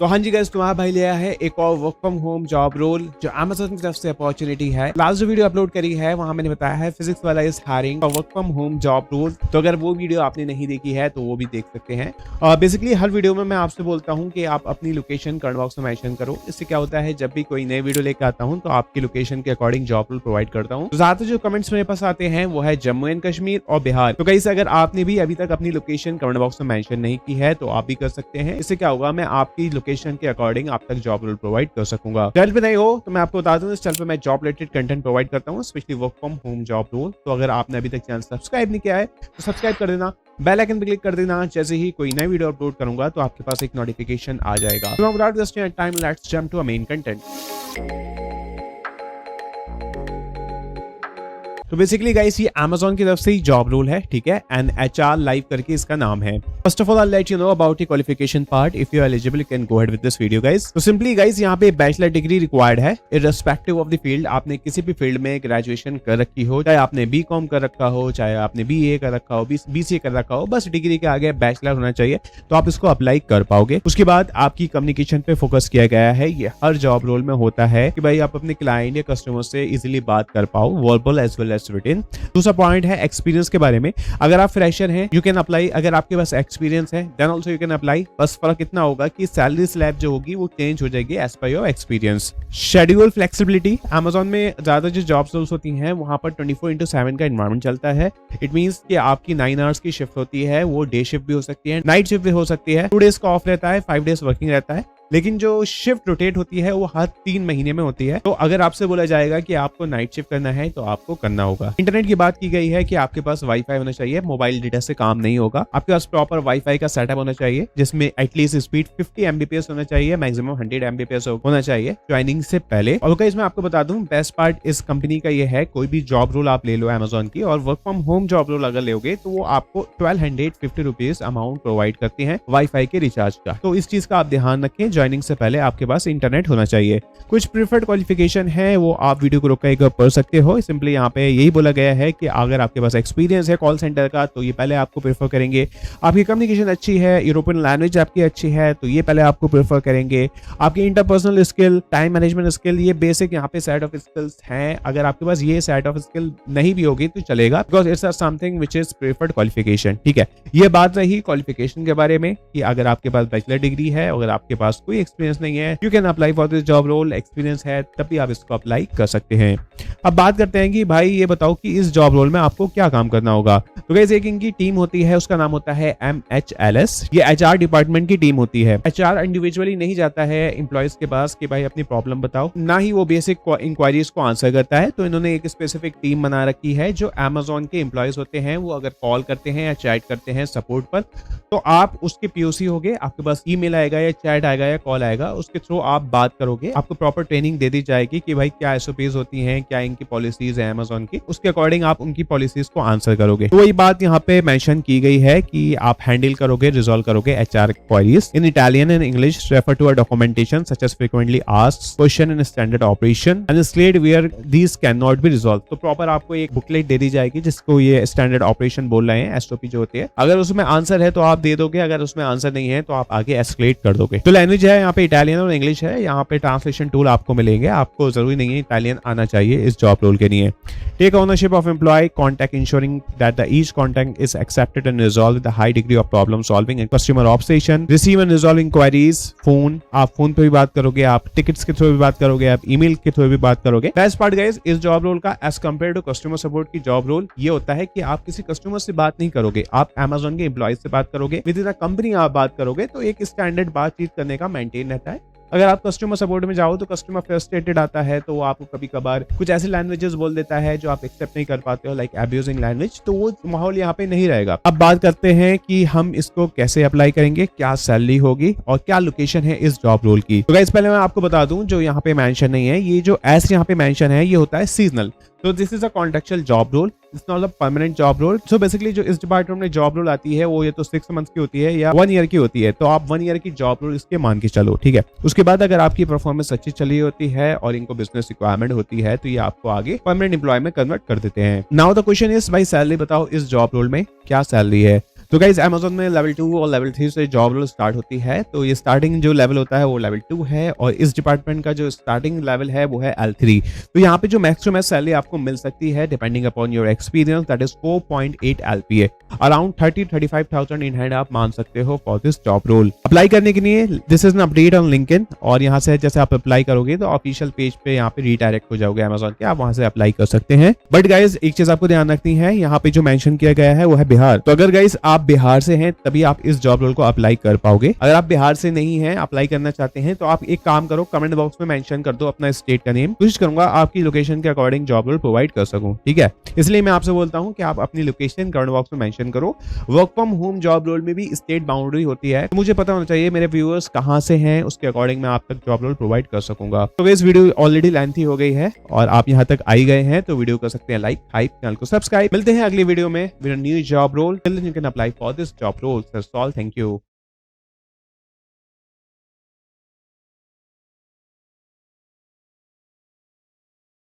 तो हाँ जी गाइस, तुम्हारा भाई ले आया है एक और work from home job role जो Amazon की तरफ से अपॉर्चुनिटी है। लास्ट जो वीडियो अपलोड करी है वहां मैंने बताया है Physics Wallah is hiring work from home job role. तो अगर वो वीडियो आपने नहीं देखी है तो वो भी देख सकते हैं। बेसिकली हर वीडियो में मैं आपसे बोलता हूँ कि आप अपनी लोकेशन कमेंट बॉक्स में मेंशन करो। इससे क्या होता है, जब भी कोई नई वीडियो लेकर आता हूँ तो आपकी लोकेशन के अकॉर्डिंग जॉब रोल प्रोवाइड करता हूँ। तो ज्यादातर जो कमेंट्स मेरे पास आते हैं वो है जम्मू एंड कश्मीर और बिहार। तो गाइस, अगर आपने भी अभी तक अपनी लोकेशन कमेंट बॉक्स में मेंशन नहीं की है तो आप भी कर सकते हैं। इससे क्या होगा, मैं आपकी लोकेशन के अकॉर्डिंग आप तक जॉब रोल प्रोवाइड कर सकूंगा। चैनल पे नए हो तो मैं आपको बता दूं, इस चैनल पे मैं जॉब रिलेटेड कंटेंट प्रोवाइड करता हूं, specially work from home job role. तो अगर आपने अभी तक चैनल सब्सक्राइब नहीं किया है तो सब्सक्राइब कर देना, बेल आइकन पे क्लिक कर देना। जैसे ही कोई नई वीडियो अपलोड करूंगा तो आपके पास एक नोटिफिकेशन आ जाएगा। So without wasting time, let's jump to our main content। तो बेसिकली गाइस, ये Amazon की तरफ से ही जॉब रोल है, ठीक है, एंड HR लाइव करके इसका नाम है। First of all I let you know about the qualification part. If you are eligible you can go ahead with this video guys. तो सिंपली गाइस, यहाँ पे बैचलर डिग्री रिक्वायर्ड है irrespective of the field. आपने किसी भी field में graduation कर रखी हो, चाहे आपने BCom कर रखा हो, चाहे आपने BA कर रखा हो, BCA कर रखा हो, बस डिग्री के आगे बैचलर होना चाहिए तो आप इसको अप्लाई कर पाओगे। उसके बाद आपकी कम्युनिकेशन पे फोकस किया गया है। ये हर जॉब रोल में होता है कि भाई आप अपने क्लाइंट या कस्टमर से इजीली बात कर पाओ, verbal as well as written. दूसरा पॉइंट है एक्सपीरियंस के बारे में। अगर आप फ्रेशर हैं यू कैन अप्लाई, अगर आपके पास एक्सपीरियंस है then also you can apply. बस फर्क इतना होगा कि सैलरी स्लैब जो होगी वो चेंज हो जाएगी as per your experience. Schedule flexibility, Amazon में ज्यादा जो जॉब रोल्स होती हैं वहां पर 24/7 का एनवायरमेंट चलता है। इट मींस कि आपकी 9 आवर्स की शिफ्ट होती है, वो डे शिफ्ट भी हो सकती है, नाइट शिफ्ट भी हो सकती है। 2 डेज का ऑफ रहता है, 5 डेज वर्किंग रहता है। लेकिन जो शिफ्ट रोटेट होती है वो हर 3 महीने में होती है। तो अगर आपसे बोला जाएगा कि आपको नाइट शिफ्ट करना है तो आपको करना होगा। इंटरनेट की बात की गई है कि आपके पास वाईफाई होना चाहिए, मोबाइल डेटा से काम नहीं होगा। आपके पास प्रॉपर वाईफाई का सेटअप होना चाहिए जिसमें एटलीस्ट स्पीड 50 Mbps होना चाहिए, मैक्सिमम 100 Mbps होना चाहिए ज्वाइनिंग से पहले। और इसमें आपको बता दूं, बेस्ट पार्ट इस कंपनी का ये है, कोई भी जॉब रोल आप ले लो Amazon की और work from home job role अगर लोगे तो वो आपको 1250 रुपीज अमाउंट प्रोवाइड करती है वाईफाई के रिचार्ज का। तो इस चीज का आप ध्यान रखें, ज्वाइनिंग से पहले आपके पास इंटरनेट होना चाहिए। कुछ प्रीफर्ड क्वालिफिकेशन है वो आप वीडियो को रोक कर पढ़ सकते हो। सिंपली यहाँ पे यही बोला गया है कि अगर आपके पास एक्सपीरियंस है कॉल सेंटर का तो ये पहले आपको प्रेफर करेंगे। आपकी कम्युनिकेशन अच्छी है, यूरोपियन लैंग्वेज आपकी अच्छी है तो ये पहले आपको प्रेफर करेंगे। आपकी interpersonal skill, time management skill, ये बेसिक यहाँ पे सेट ऑफ स्किल्स हैं। अगर आपके पास ये सेट ऑफ स्किल नहीं भी होगी तो चलेगा, because it's something which is preferred qualification, ठीक है। ये बात रही क्वालिफिकेशन के बारे में कि अगर आपके पास बैचलर डिग्री है, अगर आपके पास कोई एक्सपीरियंस नहीं है, you can apply for this job role. Experience है तब भी आप इसको अप्लाई कर सकते हैं। अब बात करते हैं कि भाई ये बताओ कि इस जॉब रोल में आपको क्या काम करना होगा। तो गाइस, एक इनकी टीम होती है, उसका नाम होता है MHLS। ये HR डिपार्टमेंट की टीम होती है। HR इंडिविजुअली नहीं जाता है एम्प्लॉयज के पास कि भाई अपनी प्रॉब्लम बताओ, ना ही वो बेसिक इंक्वायरीज को आंसर करता है। तो इन्होंने एक स्पेसिफिक टीम बना रखी है जो Amazon के एम्प्लॉयज होते हैं, वो अगर कॉल करते हैं या चैट करते हैं सपोर्ट पर तो आप उसके POC होगे, आपके पास ईमेल आएगा या चैट आएगा या कॉल आएगा, उसके थ्रू आप बात करोगे। आपको प्रॉपर ट्रेनिंग दे दी जाएगी कि भाई क्या SOPs होती हैं, क्या इनकी पॉलिसीज है Amazon की, उसके अकॉर्डिंग आप उनकी पॉलिसीज को आंसर करोगे। तो वही बात यहाँ पे मेंशन की गई है कि आप हैंडल करोगे, रिजॉल्व करोगे HR queries in Italian and English, refer to a documentation such as frequently asked question in standard operation and slate where these can not be resolve. तो प्रॉपर आपको एक बुकलेट दे दी जाएगी जिसको ये स्टैंडर्ड ऑपरेशन बोल रहे हैं, SOP जो होती है। अगर उसमें आंसर है तो आप दे दोगे, अगर उसमें आंसर नहीं है तो आप आगे एस्केलेट कर दोगे। तो लैंग्वेज है यहाँ पे इटालियन और इंग्लिश है। यहाँ पे ट्रांसलेशन टूल आपको मिलेंगे, आपको जरूरी नहीं है इटालियन आना चाहिए इस जॉब रोल के लिए। Take ownership of employ contact, ensuring that the each contact is accepted and resolve with a high degree of problem solving and customer obsession. Receive and resolve inquiries phone, आप phone पे भी बात करोगे, आप tickets के through भी बात करोगे, आप ईमेल के थ्रू भी बात करोगे। बेस्ट पार्ट गाइस, इस जॉब रोल का as compare to customer support की जॉब रोल ये होता है कि आप किसी कस्टमर से बात नहीं करोगे, आप Amazon के एम्प्लॉय से बात करोगे, विद इन द कंपनी आप बात करोगे। तो एक स्टैंडर्ड बातचीत करने का मेंटेन रहता है। अगर आप कस्टमर सपोर्ट में जाओ तो कस्टमर फ्रस्ट्रेटेड आता है तो वो आपको कभी कभार कुछ ऐसे लैंग्वेजेस बोल देता है जो आप एक्सेप्ट नहीं कर पाते हो, लाइक अब्यूजिंग लैंग्वेज। तो वो माहौल यहाँ पे नहीं रहेगा। अब बात करते हैं कि हम इसको कैसे अप्लाई करेंगे, क्या सैलरी होगी और क्या लोकेशन है इस जॉब रोल की। तो गाइस, पहले मैं आपको बता दूं, जो यहाँ पे मेंशन नहीं है, ये जो एस यहाँ पे मेंशन है ये होता है सीजनल। तो this is a contractual job role, it's not a permanent job role. So basically जो इस डिपार्टमेंट में जॉब रोल आती है वो ये तो 6 मंथ्स की होती है या 1 ईयर की होती है। तो आप 1 ईयर की जॉब रोल इसके मान के चलो, ठीक है। उसके बाद अगर आपकी परफॉर्मेंस अच्छी चली होती है और इनको बिजनेस रिक्वायरमेंट होती है तो ये आपको आगे परमानेंट एम्प्लॉय में कन्वर्ट कर देते हैं। नाउ द क्वेश्चन इज, भाई सैलरी बताओ इस जॉब रोल में क्या सैलरी है। तो गाइस अमेज़न में लेवल 2 और लेवल 3 से जॉब रोल स्टार्ट होती है। तो ये स्टार्टिंग जो लेवल होता है वो लेवल 2 है और इस डिपार्टमेंट का जो स्टार्टिंग लेवल है वो है L3। तो यहाँ पे जो मैक्स टू मैक्स सैलरी आपको मिल सकती है depending upon your experience that is 4.8 LPA, around 30-35,000 in hand आप मान सकते हो for this job role. Apply करने के लिए this is an update on LinkedIn और यहाँ से जैसे आप अप्लाई करोगे तो ऑफिशियल पेज पे यहाँ पे रीडायरेक्ट हो जाओगे अमेज़न के, आप वहां से अप्लाई कर सकते हैं। बट गाइज एक चीज आपको ध्यान रखनी है, यहाँ पे जो मेंशन किया गया है वो है बिहार। तो अगर गाइज आप बिहार से हैं तभी आप इस जॉब रोल को अप्लाई कर पाओगे। अगर आप बिहार से नहीं हैं, अप्लाई करना चाहते हैं तो आप एक काम करो, कमेंट बॉक्स में मेंशन कर दो अपना स्टेट का नेम। कोशिश करूंगा आपकी लोकेशन के अकॉर्डिंग जॉब रोल प्रोवाइड कर सकूं, ठीक है। इसलिए मैं आपसे बोलता हूं कि आप अपनी लोकेशन कमेंट बॉक्स में मेंशन करो। Work from home job role में भी स्टेट बाउंड्री होती है, तो मुझे पता होना चाहिए मेरे व्यूअर्स कहां से हैं, उसके अकॉर्डिंग मैं आप तक जॉब रोल प्रोवाइड कर सकूंगा। तो इस वीडियो ऑलरेडी लेंथी हो गई है और आप यहां तक आई गए हैं तो वीडियो कर सकते हैं लाइक, हाइप, चैनल को सब्सक्राइब। मिलते हैं अगली वीडियो में with a new job role. Till then you can apply for this job role. That's all, thank you.